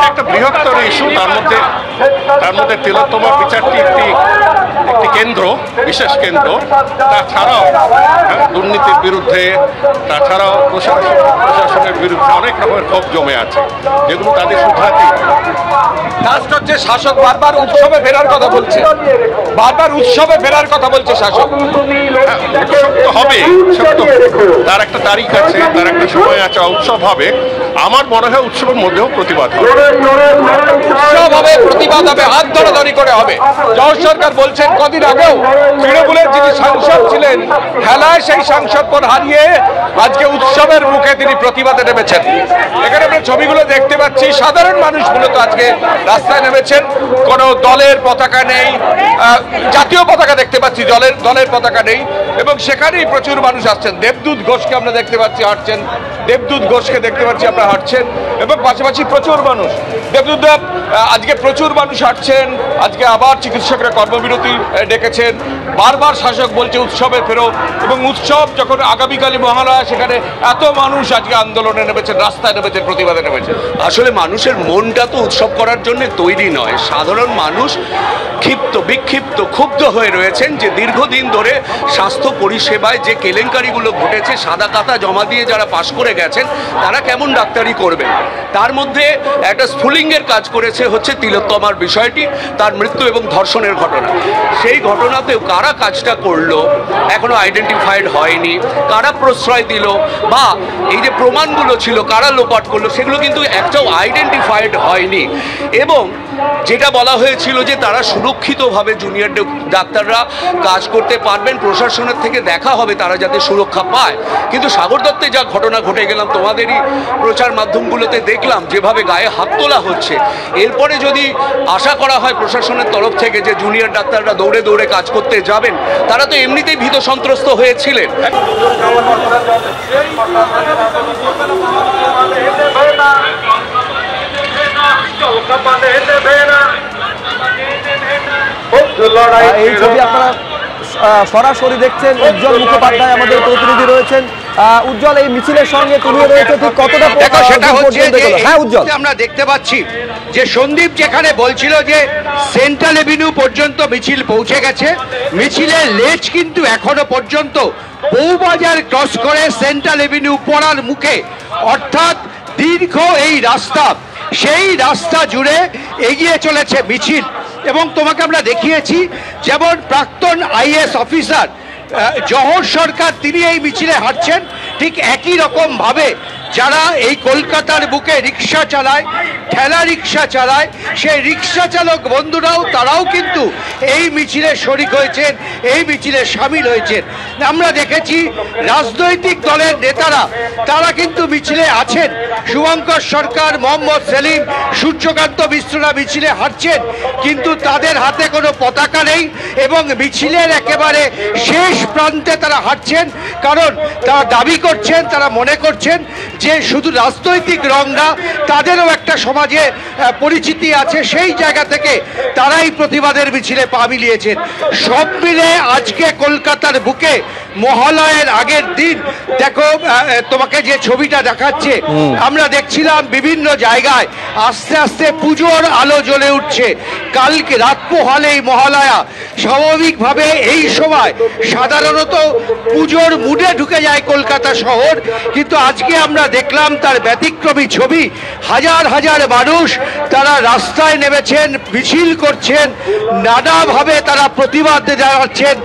একটা বৃহত্তর ইস্যু, তার মধ্যে তিলোত্তমার বিচারটি একটি কেন্দ্র, বিশেষ কেন্দ্র। তাছাড়াও দুর্নীতির বিরুদ্ধে, তাছাড়াও প্রশাসনের বিরুদ্ধে অনেক রকমের ক্ষোভ জমে আছে, যেগুলো তাদের শুধরাতে। লাস্ট হচ্ছে শাসক বারবার উৎসবে ফেরার কথা বলছে, শাসক। হবে, তার একটা তারিখ আছে, তার একটা সময় আছে, উৎসব হবে। আমার মনে হয় উৎসবের মধ্যেও প্রতিবাদ হবে, হাত ধরাধরি করে হবে। জয় সরকার বলছেন কদিন আগেও তৃণমূলের যিনি সাংসদ ছিলেন খেলায় সেই সাংসদ পদ হারিয়ে আজকে উৎসবের মুখে তিনি প্রতিবাদে নেমেছেন। এখানে আমরা ছবিগুলো দেখতে পাচ্ছি, সাধারণ মানুষ মূলত আজকে রাস্তায় নেমেছেন। কোনো দলের পতাকা নেই, জাতীয় পতাকা দেখতে পাচ্ছি, দলের পতাকা নেই, এবং সেখানেই প্রচুর মানুষ আসছেন। দেবদূত ঘোষকে আমরা দেখতে পাচ্ছি হাঁটছেন, আমরা হাঁটছেন, এবং পাশাপাশি প্রচুর মানুষ। দেবদূত আজকে প্রচুর মানুষ হাঁটছেন, আজকে আবার চিকিৎসকরা কর্মবিরতি ডেকেছেন। বারবার শাসক বলছে উৎসবে ফেরো, এবং উৎসব যখন আগামীকালই মহালয়া, সেখানে এত মানুষ আজকে আন্দোলনে নেমেছেন, রাস্তায় নেমেছেন, প্রতিবাদে নেমেছেন। আসলে মানুষের মনটা তো উৎসব করার জন্য তৈরি নয়। সাধারণ মানুষ ক্ষুব্ধ হয়ে রয়েছেন যে দীর্ঘদিন ধরে স্বাস্থ্য পরিষেবায় যে কেলেঙ্কারিগুলো ঘটেছে, সাদা কাতা জমা দিয়ে যারা পাশ করে গেছেন তারা কেমন ডাক্তারি করবেন। তার মধ্যে একটা স্ফুলিঙ্গের কাজ করেছে হচ্ছে তিলোত্তমার বিষয়টি, তার মৃত্যু এবং ধর্ষণের ঘটনা। সেই ঘটনাতেও কারা কাজটা করলো এখনো আইডেন্টিফাইড হয়নি, কারা প্রশ্রয় দিল বা এই যে প্রমাণগুলো ছিল কারা লোপাট করলো, সেগুলো কিন্তু একটাও আইডেন্টিফাইড হয়নি। এবং যেটা বলা হয়েছিল যে তারা সুরক্ষিতভাবে জুনিয়র ডাক্তাররা কাজ করতে পারবেন, প্রশাসনের থেকে দেখা হবে তারা যাতে সুরক্ষা পায়। কিন্তু সাগর দত্তে যা ঘটনা ঘটে গেলাম, তোমাদেরই প্রচার মাধ্যমগুলোতে দেখলাম যেভাবে গায়ে হাত তোলা হচ্ছে। এরপরে যদি আশা করা হয় প্রশাসনের তরফ থেকে যে জুনিয়র ডাক্তাররা দৌড়ে দৌড়ে কাজ করতে যাবেন, তারা তো এমনিতেই ভীত সন্ত্রস্ত হয়েছিলেন। এই ছবি আপনারা সরাসরি দেখছেন, উজ্জ্বল মুখোপাধ্যায় আমাদের প্রতিনিধি রয়েছেন। উজ্জ্বল, এই মিছিলের সঙ্গে তুমি রয়েছে, ঠিক কতটা? দেখো, সেটা হচ্ছে হ্যাঁ উজ্জ্বল, আমরা দেখতে পাচ্ছি যে সন্দীপ যেখানে বলছিল যে সেন্ট্রাল এভিনিউ পর্যন্ত মিছিল পৌঁছে গেছে, মিছিলের লেজ কিন্তু এখনো পর্যন্ত বউবাজার ক্রস করে সেন্ট্রাল এভিনিউ পড়ার মুখে, অর্থাৎ দীর্ঘ এই রাস্তা, সেই রাস্তা জুড়ে এগিয়ে চলেছে মিছিল। এবং তোমাকে আমরা দেখিয়েছি যেমন প্রাক্তন আইএএস অফিসার জহর সরকার, তিনি এই মিছিলে হাঁটছেন। ঠিক একই রকম ভাবে যারা এই কলকাতার বুকে রিক্সা চালায়, ঠেলা রিক্সা চালায়, সেই রিক্সা চালক বন্ধুরাও তারাও কিন্তু এই মিছিলে শরিক হয়েছেন, এই মিছিলে সামিল হয়েছেন। আমরা দেখেছি রাজনৈতিক দলের নেতারা তারা কিন্তু মিছিলে আছেন। শুভঙ্কর সরকার, মোহাম্মদ সেলিম, সূর্যকান্ত মিশ্ররা মিছিলে হাঁটছেন, কিন্তু তাদের হাতে কোনো পতাকা নেই এবং মিছিলের একেবারে শেষ প্রান্তে তারা হাঁটছেন। কারণ তারা দাবি করছেন, তারা মনে করছেন যে শুধু রাজনৈতিক রং না, তাদেরও একটা সমাজে পরিচিতি আছে, সেই জায়গা থেকে তারাই প্রতিবাদের মিছিলে পা মিলিয়েছেন। সব মিলে আজকে কলকাতার বুকে মহালয়ের আগের দিন দেখো, তোমাকে যে ছবিটা দেখাচ্ছে, আমরা দেখছিলাম বিভিন্ন জায়গায় আস্তে আস্তে পুজোর আলো জ্বলে উঠছে। কালকে রাত পোহালেই মহালয়া, স্বাভাবিকভাবে এই সময় সাধারণত পুজোর মুডে ঢুকে যায় কলকাতা শহর, কিন্তু আজকে আমরা দেখলাম তার ব্যতিক্রমী ছবি। হাজার হাজার মানুষ তারা রাস্তায় নেমেছেন, মিছিল করছেন, নানাভাবে তারা প্রতিবাদ জানাচ্ছেন।